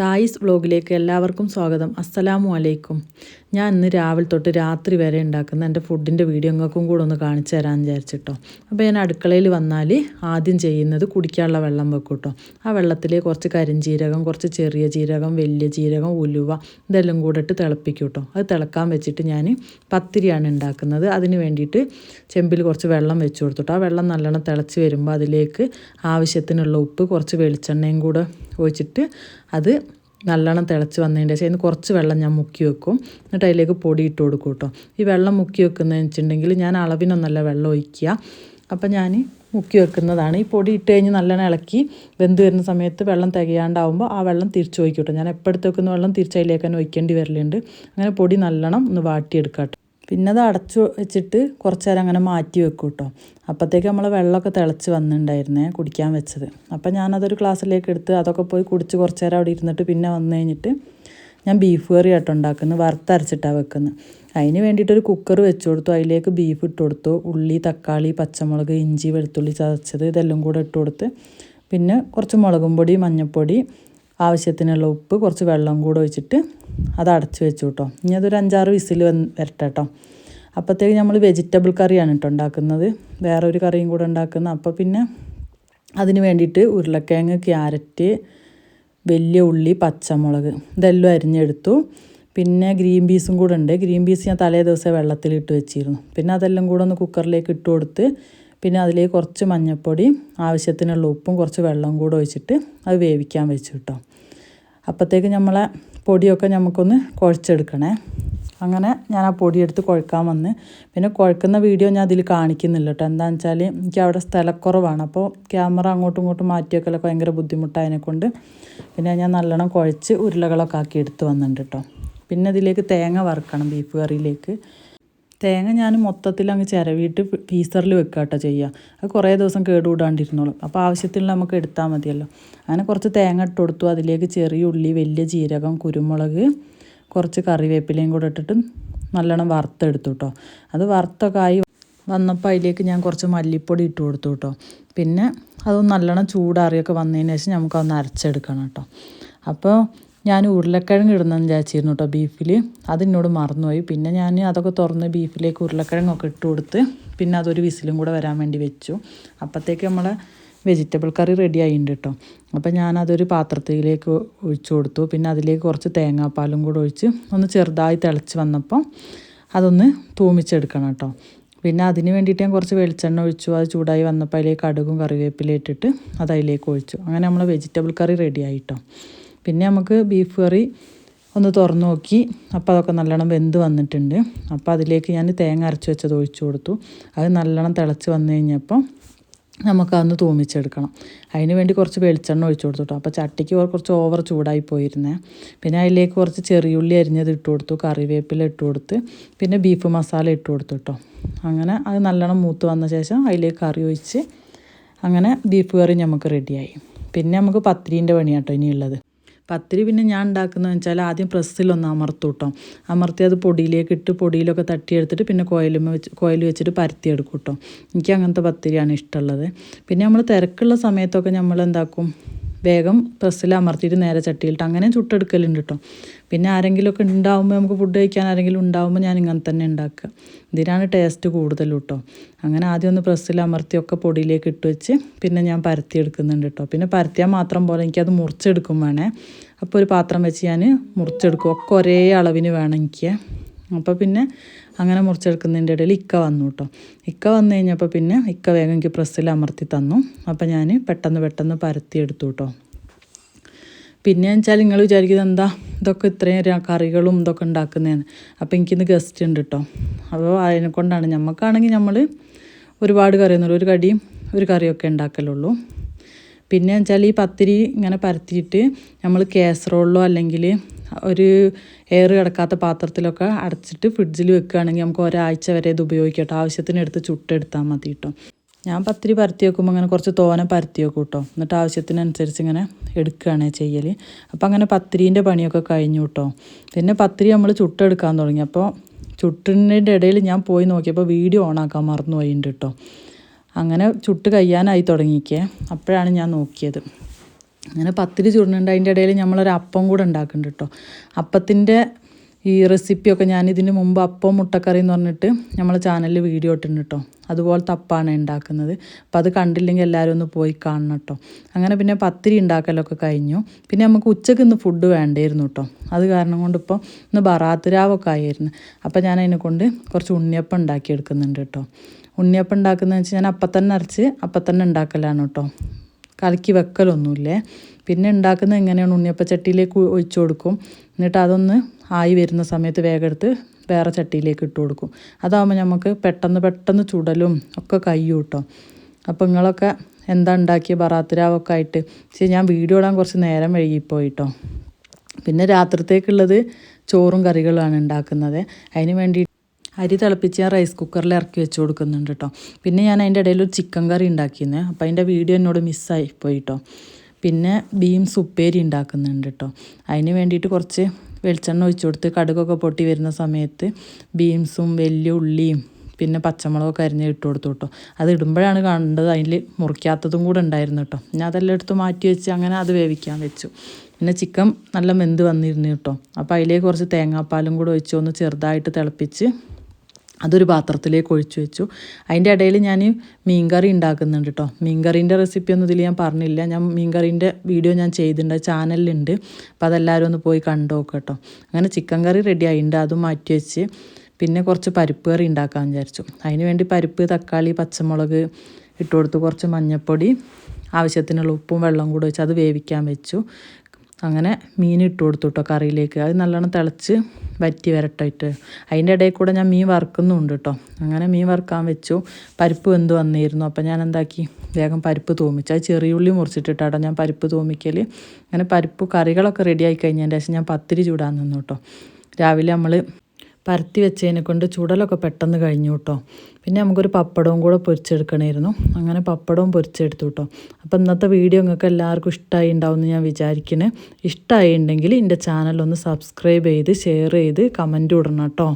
തായിസ് വ്ലോഗിലേക്ക് എല്ലാവർക്കും സ്വാഗതം. അസ്സലാമു അലൈക്കും. ഞാൻ ഇന്ന് രാവിലെ തൊട്ട് രാത്രി വരെ ഉണ്ടാക്കുന്ന എൻ്റെ ഫുഡിൻ്റെ വീഡിയോ നിങ്ങൾക്കും കൂടെ ഒന്ന് കാണിച്ചു തരാമെന്ന് വിചാരിച്ചിട്ടോ. അപ്പോൾ ഞാൻ അടുക്കളയിൽ വന്നാൽ ആദ്യം ചെയ്യുന്നത് കുടിക്കാനുള്ള വെള്ളം വെക്കും കേട്ടോ. ആ വെള്ളത്തിൽ കുറച്ച് കരിഞ്ജീരകം, കുറച്ച് ചെറിയ ജീരകം, വലിയ ജീരകം, ഉലുവ ഇതെല്ലാം കൂടെ ഇട്ട് തിളപ്പിക്കും കേട്ടോ. അത് തിളക്കാൻ വെച്ചിട്ട് ഞാൻ പത്തിരിയാണ് ഉണ്ടാക്കുന്നത്. അതിന് വേണ്ടിയിട്ട് ചെമ്പിൽ കുറച്ച് വെള്ളം വെച്ച് കൊടുത്തിട്ടോ. ആ വെള്ളം നല്ലോണം തിളച്ച് വരുമ്പോൾ അതിലേക്ക് ആവശ്യത്തിനുള്ള ഉപ്പ്, കുറച്ച് വെളിച്ചെണ്ണയും കൂടെ ഒഴിച്ചിട്ട് അത് നല്ലോണം തിളച്ച് വന്നതിൻ്റെ ശേഷം കുറച്ച് വെള്ളം ഞാൻ മുക്കി വെക്കും. എന്നിട്ട് അതിലേക്ക് പൊടി ഇട്ട് കൊടുക്കും കേട്ടോ. ഈ വെള്ളം മുക്കി വെക്കുന്നതെന്ന് വെച്ചിട്ടുണ്ടെങ്കിൽ ഞാൻ അളവിനൊന്നല്ല വെള്ളം ഒഴിക്കുക. അപ്പം ഞാൻ മുക്കി വെക്കുന്നതാണ്. ഈ പൊടി ഇട്ട് കഴിഞ്ഞ് നല്ലോണം ഇളക്കി വെന്ത് വരുന്ന സമയത്ത് വെള്ളം തികയാണ്ടാവുമ്പോൾ ആ വെള്ളം തിരിച്ച് ഒഴിക്കും കേട്ടോ. ഞാൻ എപ്പോൾ എടുത്ത് വെക്കുന്ന വെള്ളം തിരിച്ച് അതിലേക്ക് തന്നെ ഒഴിക്കേണ്ടി വരലുണ്ട്. അങ്ങനെ പൊടി നല്ലോണം ഒന്ന് വാട്ടിയെടുക്കാം കേട്ടോ. പിന്നെ അത് അടച്ചു വെച്ചിട്ട് കുറച്ച് നേരം അങ്ങനെ മാറ്റി വെക്കും കേട്ടോ. അപ്പോഴത്തേക്ക് നമ്മൾ വെള്ളമൊക്കെ തിളച്ച് വന്നിട്ടുണ്ടായിരുന്നേ കുടിക്കാൻ വെച്ചത്. അപ്പം ഞാനതൊരു ഗ്ലാസ്സിലേക്ക് എടുത്ത് അതൊക്കെ പോയി കുടിച്ച് കുറച്ച് നേരം അവിടെ ഇരുന്നിട്ട് പിന്നെ വന്നു കഴിഞ്ഞിട്ട് ഞാൻ ബീഫ് കറി ആട്ടോ ഉണ്ടാക്കുന്നത്. വറുത്തരച്ചിട്ടാണ് വെക്കുന്നത്. അതിന് വേണ്ടിയിട്ടൊരു കുക്കർ വെച്ച് കൊടുത്തു. അതിലേക്ക് ബീഫ് ഇട്ട് കൊടുത്തു. ഉള്ളി, തക്കാളി, പച്ചമുളക്, ഇഞ്ചി, വെളുത്തുള്ളി ചതച്ചത് ഇതെല്ലാം കൂടെ ഇട്ട് കൊടുത്ത് പിന്നെ കുറച്ച് മുളകും പൊടി, മഞ്ഞൾപ്പൊടി, ആവശ്യത്തിനുള്ള ഉപ്പ്, കുറച്ച് വെള്ളം കൂടെ ഒഴിച്ചിട്ട് അത് അടച്ച് വെച്ചു കേട്ടോ. ഇനി അതൊരു 5-6 വിസിൽ വരട്ടെ കേട്ടോ. അപ്പോഴത്തേക്ക് നമ്മൾ വെജിറ്റബിൾ കറിയാണ് കേട്ടോ ഉണ്ടാക്കുന്നത്. വേറെ ഒരു കറിയും കൂടെ ഉണ്ടാക്കുന്നത്. അപ്പോൾ പിന്നെ അതിന് വേണ്ടിയിട്ട് ഉരുളക്കിഴങ്ങ്, ക്യാരറ്റ്, വലിയ ഉള്ളി, പച്ചമുളക് ഇതെല്ലാം അരിഞ്ഞെടുത്തു. പിന്നെ ഗ്രീൻ പീസും കൂടെ ഉണ്ട്. ഗ്രീൻ പീസ് ഞാൻ തലേ ദിവസം വെള്ളത്തിലിട്ട് വെച്ചിരുന്നു. പിന്നെ അതെല്ലാം കൂടെ ഒന്ന് കുക്കറിലേക്ക് ഇട്ട് കൊടുത്ത് പിന്നെ അതിലേക്ക് കുറച്ച് മഞ്ഞൾപ്പൊടി, ആവശ്യത്തിനുള്ള ഉപ്പും കുറച്ച് വെള്ളവും കൂടെ ഒഴിച്ചിട്ട് അത് വേവിക്കാൻ വെച്ചു കേട്ടോ. അപ്പോഴത്തേക്ക് നമ്മളെ പൊടിയൊക്കെ നമുക്കൊന്ന് കുഴച്ചെടുക്കണേ. അങ്ങനെ ഞാൻ ആ പൊടിയെടുത്ത് കുഴക്കാൻ വന്ന്. പിന്നെ കുഴക്കുന്ന വീഡിയോ ഞാൻ അതിൽ കാണിക്കുന്നില്ല കേട്ടോ. എന്താണെന്ന് വെച്ചാൽ എനിക്ക് അവിടെ സ്ഥലക്കുറവാണ്. അപ്പോൾ ക്യാമറ അങ്ങോട്ടും ഇങ്ങോട്ടും മാറ്റിയൊക്കെ ഭയങ്കര ബുദ്ധിമുട്ടായതിനെ കൊണ്ട് പിന്നെ ഞാൻ നല്ലോണം കുഴച്ച് ഉരുളകളൊക്കെ ആക്കി എടുത്ത് വന്നിട്ടുണ്ട് കേട്ടോ. പിന്നെ ഇതിലേക്ക് തേങ്ങ വറുക്കണം. ബീഫ് കറിയിലേക്ക് തേങ്ങ ഞാൻ മൊത്തത്തിൽ അങ്ങ് ചിരവിയിട്ട് ഫ്രീസറിൽ വെക്കുക കേട്ടോ ചെയ്യുക. അത് കുറേ ദിവസം കേടുകൂടാണ്ടിരുന്നോളും. അപ്പോൾ ആവശ്യത്തിനുള്ള നമുക്ക് എടുത്താൽ മതിയല്ലോ. അങ്ങനെ കുറച്ച് തേങ്ങ ഇട്ട് കൊടുത്തു. അതിലേക്ക് ചെറിയ ഉള്ളി, വലിയ ജീരകം, കുരുമുളക്, കുറച്ച് കറിവേപ്പിലയും കൂടെ ഇട്ടിട്ട് നല്ലോണം വറുത്തെടുത്തു കേട്ടോ. അത് വറുത്തൊക്കെ ആയി വന്നപ്പോൾ അതിലേക്ക് ഞാൻ കുറച്ച് മല്ലിപ്പൊടി ഇട്ട് കൊടുത്തു കേട്ടോ. പിന്നെ അതൊന്ന് നല്ലോണം ചൂടാറിയൊക്കെ വന്നതിന് ശേഷം നമുക്കതൊന്ന് അരച്ചെടുക്കണം കേട്ടോ. അപ്പോൾ ഞാൻ ഉരുളക്കിഴങ്ങ് ഇടുന്നതെന്ന് വിചാരിച്ചിരുന്നു കേട്ടോ ബീഫിൽ. അതിനോട് മറന്നുപോയി. പിന്നെ ഞാൻ അതൊക്കെ തുറന്ന് ബീഫിലേക്ക് ഉരുളക്കിഴങ്ങൊക്കെ ഇട്ട് കൊടുത്ത് പിന്നെ അതൊരു വിസിലും കൂടെ വരാൻ വേണ്ടി വെച്ചു. അപ്പോഴത്തേക്ക് നമ്മളെ വെജിറ്റബിൾ കറി റെഡി ആയിട്ടുണ്ട് കേട്ടോ. അപ്പോൾ ഞാനതൊരു പാത്രത്തിലേക്ക് ഒഴിച്ചു കൊടുത്തു. പിന്നെ അതിലേക്ക് കുറച്ച് തേങ്ങാപ്പാലും കൂടെ ഒഴിച്ച് ഒന്ന് ചെറുതായി തിളച്ച് വന്നപ്പോൾ അതൊന്ന് തൂമിച്ചെടുക്കണം കേട്ടോ. പിന്നെ അതിന് വേണ്ടിയിട്ട് ഞാൻ കുറച്ച് വെളിച്ചെണ്ണ ഒഴിച്ചു. അത് ചൂടായി വന്നപ്പോൾ അതിലേക്ക് കടുകും കറിവേപ്പിലയും ഇട്ടിട്ട് അത് അതിലേക്ക് ഒഴിച്ചു. അങ്ങനെ നമ്മൾ വെജിറ്റബിൾ കറി റെഡി ആയിട്ടോ. പിന്നെ നമുക്ക് ബീഫ് കറി ഒന്ന് തുറന്ന് നോക്കി. അപ്പോൾ അതൊക്കെ നല്ലോണം വെന്ത് വന്നിട്ടുണ്ട്. അപ്പോൾ അതിലേക്ക് ഞാൻ തേങ്ങ അരച്ച് വെച്ചത് ഒഴിച്ചു കൊടുത്തു. അത് നല്ലോണം തിളച്ച് വന്നു കഴിഞ്ഞപ്പോൾ നമുക്കതൊന്ന് തൂമിച്ചെടുക്കണം. അതിന് വേണ്ടി കുറച്ച് വെളിച്ചെണ്ണ ഒഴിച്ചു കൊടുത്തു കേട്ടോ. അപ്പോൾ ചട്ടിക്ക് കുറച്ച് ഓവർ ചൂടായി പോയിരുന്നേ. പിന്നെ അതിലേക്ക് കുറച്ച് ചെറിയുള്ളി അരിഞ്ഞത് ഇട്ട് കൊടുത്തു, കറിവേപ്പില ഇട്ട് കൊടുത്ത് പിന്നെ ബീഫ് മസാല ഇട്ട് കൊടുത്തു കേട്ടോ. അങ്ങനെ അത് നല്ലോണം മൂത്ത് വന്ന ശേഷം അതിലേക്ക് കറി ഒഴിച്ച് അങ്ങനെ ബീഫ് കറി നമുക്ക് റെഡിയായി. പിന്നെ നമുക്ക് പത്തിരീൻ്റെ പണിയാട്ടോ ഇനിയുള്ളത്. പത്തിരി പിന്നെ ഞാൻ ഉണ്ടാക്കുന്നതെന്ന് വെച്ചാൽ ആദ്യം പ്രസ്സിലൊന്ന് അമർത്തും കേട്ടോ. അമർത്തി അത് പൊടിയിലേക്ക് ഇട്ട് പൊടിയിലൊക്കെ തട്ടിയെടുത്തിട്ട് പിന്നെ കോയിൽ വെച്ചിട്ട് പരത്തിയെടുക്കും കേട്ടോ. എനിക്ക് അങ്ങനത്തെ പത്തിരിയാണ് ഇഷ്ടമുള്ളത്. പിന്നെ നമ്മൾ തിരക്കുള്ള സമയത്തൊക്കെ നമ്മൾ എന്താക്കും, വേഗം പ്രസ്സിൽ അമർത്തിയിട്ട് നേരെ ചട്ടിയിലിട്ട് അങ്ങനെ ചുട്ടെടുക്കലുണ്ട് കേട്ടോ. പിന്നെ ആരെങ്കിലുമൊക്കെ ഉണ്ടാകുമ്പോൾ നമുക്ക് ഫുഡ് കഴിക്കാൻ ആരെങ്കിലും ഉണ്ടാകുമ്പോൾ ഞാൻ ഇങ്ങനെ തന്നെ ഉണ്ടാക്കുക. ഇതിനാണ് ടേസ്റ്റ് കൂടുതലും കേട്ടോ. അങ്ങനെ ആദ്യം ഒന്ന് പ്രസ്സിൽ അമർത്തിയൊക്കെ പൊടിയിലേക്ക് ഇട്ട് വെച്ച് പിന്നെ ഞാൻ പരത്തിയെടുക്കുന്നുണ്ട് കേട്ടോ. പിന്നെ പരത്തിയാൽ മാത്രം പോലെ എനിക്കത് മുറിച്ചെടുക്കും വേണേ. അപ്പോൾ ഒരു പാത്രം വെച്ച് ഞാൻ മുറിച്ചെടുക്കും. ഒക്കെ ഒരേ അളവിന് വേണം എനിക്ക്. അപ്പോൾ പിന്നെ അങ്ങനെ മുറിച്ചെടുക്കുന്നതിൻ്റെ ഇടയിൽ ഇക്ക വന്നു കേട്ടോ. ഇക്ക വന്നു കഴിഞ്ഞപ്പോൾ പിന്നെ ഇക്ക വേഗം എനിക്ക് പ്രസ്സിൽ അമർത്തി തന്നു. അപ്പോൾ ഞാൻ പെട്ടെന്ന് പരത്തിയെടുത്തു കേട്ടോ. പിന്നെ വെച്ചാൽ നിങ്ങൾ വിചാരിക്കുന്നത് എന്താ ഇതൊക്കെ ഇത്രയും കറികളും ഇതൊക്കെ ഉണ്ടാക്കുന്നതെന്ന്. അപ്പോൾ എനിക്കിന്ന് ഗസ്റ്റ് ഉണ്ട് കേട്ടോ. അപ്പോൾ അതിനെക്കൊണ്ടാണ്. നമുക്കാണെങ്കിൽ നമ്മൾ ഒരുപാട് കറിയൊന്നുമില്ല, ഒരു കടിയും ഒരു കറിയൊക്കെ ഉണ്ടാക്കലുള്ളൂ. പിന്നെ വെച്ചാൽ ഈ പത്തിരി ഇങ്ങനെ പരത്തിയിട്ട് നമ്മൾ കാസറോളിലോ അല്ലെങ്കിൽ ഒരു എയർ കിടക്കാത്ത പാത്രത്തിലൊക്കെ അടച്ചിട്ട് ഫ്രിഡ്ജിൽ വെക്കുകയാണെങ്കിൽ നമുക്ക് ഒരാഴ്ച വരെ ഇത് ഉപയോഗിക്കാം കേട്ടോ. ആവശ്യത്തിന് എടുത്ത് ചുട്ടെടുത്താൽ മതി കേട്ടോ. ഞാൻ പത്തിരി പരത്തി വെക്കുമ്പോൾ അങ്ങനെ കുറച്ച് തോനെ പരത്തി വെക്കും കേട്ടോ. എന്നിട്ട് ആവശ്യത്തിനനുസരിച്ച് ഇങ്ങനെ എടുക്കുകയാണ് ചെയ്യൽ. അപ്പോൾ അങ്ങനെ പത്തിരീൻ്റെ പണിയൊക്കെ കഴിഞ്ഞു കേട്ടോ. പിന്നെ പത്തിരി നമ്മൾ ചുട്ടെടുക്കാൻ തുടങ്ങി. അപ്പോൾ ചുട്ടിൻ്റെ ഇടയിൽ ഞാൻ പോയി നോക്കിയപ്പോൾ വീഡിയോ ഓണാക്കാൻ മറന്നു പോയിട്ടുണ്ട് കേട്ടോ. അങ്ങനെ ചുട്ട് കഴിയാനായി തുടങ്ങിക്കേ. അപ്പോഴാണ് ഞാൻ നോക്കിയത്. അങ്ങനെ പത്തിരി ചുടുന്നുണ്ട്. അതിൻ്റെ ഇടയിൽ നമ്മളൊരു അപ്പം കൂടെ ഉണ്ടാക്കുന്നുണ്ട് കേട്ടോ. അപ്പത്തിൻ്റെ ഈ റെസിപ്പിയൊക്കെ ഞാൻ ഇതിന് മുമ്പ് അപ്പം മുട്ടക്കറി എന്ന് പറഞ്ഞിട്ട് നമ്മളെ ചാനലിൽ വീഡിയോ ഇട്ടിട്ടുണ്ട് കേട്ടോ. അതുപോലത്തെ അപ്പമാണ് ഉണ്ടാക്കുന്നത്. അപ്പോൾ അത് കണ്ടില്ലെങ്കിൽ എല്ലാവരും ഒന്ന് പോയി കാണണം കേട്ടോ. അങ്ങനെ പിന്നെ പത്തിരി ഉണ്ടാക്കലൊക്കെ കഴിഞ്ഞു. പിന്നെ നമുക്ക് ഉച്ചയ്ക്ക് ഇന്ന് ഫുഡ് വേണ്ടായിരുന്നു കേട്ടോ. അത് കാരണം കൊണ്ട് ഇപ്പോൾ ഇന്ന് ബറാത്ത് രാവൊക്കെ ആയിരുന്നു. അപ്പോൾ ഞാൻ അതിനെ കൊണ്ട് കുറച്ച് ഉണ്ണിയപ്പം ഉണ്ടാക്കിയെടുക്കുന്നുണ്ട് കേട്ടോ. ഉണ്ണിയപ്പം ഉണ്ടാക്കുന്നതെന്ന് വെച്ചാൽ ഞാൻ അപ്പം തന്നെ അരച്ച് അപ്പം തന്നെ ഉണ്ടാക്കലാണ് കേട്ടോ. കലക്കി വെക്കലൊന്നുമില്ലേ. പിന്നെ ഉണ്ടാക്കുന്നത് എങ്ങനെയാണ്, ഉണ്ണിയപ്പച്ചട്ടിയിലേക്ക് ഒഴിച്ചു കൊടുക്കും. എന്നിട്ട് അതൊന്ന് ആയി വരുന്ന സമയത്ത് വേഗം എടുത്ത് വേറെ ചട്ടിയിലേക്ക് ഇട്ട് കൊടുക്കും. അതാകുമ്പോൾ നമുക്ക് പെട്ടെന്ന് ചുടലും ഒക്കെ കഴിയും കേട്ടോ. അപ്പോൾ നിങ്ങളൊക്കെ എന്താ ഉണ്ടാക്കിയ ബറാത്ത് രാവൊക്കെ ആയിട്ട്? പക്ഷേ ഞാൻ വീഡിയോ ഇടാൻ കുറച്ച് നേരം വൈകിപ്പോയി കേട്ടോ. പിന്നെ രാത്രിത്തേക്കുള്ളത് ചോറും കറികളുമാണ് ഉണ്ടാക്കുന്നത്. അതിന് വേണ്ടി അരി തിളപ്പിച്ച് ഞാൻ റൈസ് കുക്കറിൽ ഇറക്കി വെച്ച് കൊടുക്കുന്നുണ്ട് കേട്ടോ. പിന്നെ ഞാൻ അതിൻ്റെ ഇടയിൽ ഒരു ചിക്കൻ കറി ഉണ്ടാക്കിയിരുന്നേ. അപ്പോൾ അതിൻ്റെ വീഡിയോ എന്നോട് മിസ്സായി പോയി കേട്ടോ. പിന്നെ ബീൻസ് ഉപ്പേരി ഉണ്ടാക്കുന്നുണ്ട് കേട്ടോ. അതിന് വേണ്ടിയിട്ട് കുറച്ച് വെളിച്ചെണ്ണ ഒഴിച്ചു കൊടുത്ത് കടുകൊക്കെ പൊട്ടി വരുന്ന സമയത്ത് ബീൻസും വലിയ ഉള്ളിയും പിന്നെ പച്ചമുളകൊക്കെ അരിഞ്ഞ് ഇട്ട് കൊടുത്തു കേട്ടോ. അത് ഇടുമ്പോഴാണ് കണ്ടത് അതിൽ മുറിക്കാത്തതും കൂടെ ഉണ്ടായിരുന്നു കേട്ടോ. ഞാൻ അതെല്ലാം എടുത്ത് മാറ്റി വെച്ച് അങ്ങനെ അത് വേവിക്കാൻ വെച്ചു. പിന്നെ ചിക്കൻ നല്ല വെന്ത് വന്നിരുന്നു കേട്ടോ. അപ്പോൾ അതിലേക്ക് കുറച്ച് തേങ്ങാപ്പാലും കൂടെ ഒഴിച്ച് ഒന്ന് ചെറുതായിട്ട് തിളപ്പിച്ച് അതൊരു പാത്രത്തിലേക്ക് ഒഴിച്ചു വെച്ചു. അതിൻ്റെ ഇടയിൽ ഞാൻ മീൻകറി ഉണ്ടാക്കുന്നുണ്ട് കേട്ടോ. മീൻകറീൻ്റെ റെസിപ്പിയൊന്നും ഇതിൽ ഞാൻ പറഞ്ഞില്ല. ഞാൻ മീൻകറീൻ്റെ വീഡിയോ ഞാൻ ചെയ്തിട്ടുണ്ട്, ചാനലിലുണ്ട്. അപ്പോൾ അതെല്ലാവരും ഒന്ന് പോയി കണ്ടു നോക്കാം കേട്ടോ. അങ്ങനെ ചിക്കൻ കറി റെഡി ആയിട്ടുണ്ട്, അതും മാറ്റി വെച്ച് പിന്നെ കുറച്ച് പരിപ്പ് കറി ഉണ്ടാക്കാൻ വിചാരിച്ചു. അതിന് വേണ്ടി പരിപ്പ്, തക്കാളി, പച്ചമുളക് ഇട്ട് കൊടുത്ത് കുറച്ച് മഞ്ഞൾപ്പൊടി, ആവശ്യത്തിനുള്ള ഉപ്പും വെള്ളം കൂടെ വെച്ച് അത് വേവിക്കാൻ വെച്ചു. അങ്ങനെ മീൻ ഇട്ട് കൊടുത്തു കേട്ടോ കറിയിലേക്ക്. അത് നല്ലോണം തിളച്ച് വറ്റി വരട്ടായിട്ട്. അതിൻ്റെ ഇടയിൽ കൂടെ ഞാൻ മീൻ വറുക്കുന്നുണ്ട് കേട്ടോ. അങ്ങനെ മീൻ വറുക്കാൻ വെച്ചു. പരിപ്പ് വെന്ത് വന്നിരുന്നു. അപ്പോൾ ഞാൻ എന്താക്കി, വേഗം പരിപ്പ് തൂമിച്ചു. അത് ചെറിയ ഉള്ളി മുറിച്ചിട്ടിട്ടാട്ടോ ഞാൻ പരിപ്പ് തൂമിക്കൽ. അങ്ങനെ പരിപ്പ് കറികളൊക്കെ റെഡി ആയി കഴിഞ്ഞതിൻ്റെ ശേഷം ഞാൻ പത്തിരി ചൂടാൻ നിന്നു കേട്ടോ. രാവിലെ നമ്മൾ പരത്തി വെച്ചതിനെ കൊണ്ട് ചുടലൊക്കെ പെട്ടെന്ന് കഴിഞ്ഞു കേട്ടോ. പിന്നെ നമുക്കൊരു പപ്പടവും കൂടെ പൊരിച്ചെടുക്കണമായിരുന്നു. അങ്ങനെ പപ്പടവും പൊരിച്ചെടുത്തു കേട്ടോ. അപ്പോൾ ഇന്നത്തെ വീഡിയോ നിങ്ങൾക്ക് എല്ലാവർക്കും ഇഷ്ടമായി ഉണ്ടാവും എന്ന് ഞാൻ വിചാരിക്കുന്നു. ഇഷ്ടമായി ഉണ്ടെങ്കിൽ എൻ്റെ ചാനലൊന്ന് സബ്സ്ക്രൈബ് ചെയ്ത് ഷെയർ ചെയ്ത് കമൻറ്റ് ഇടണം കേട്ടോ.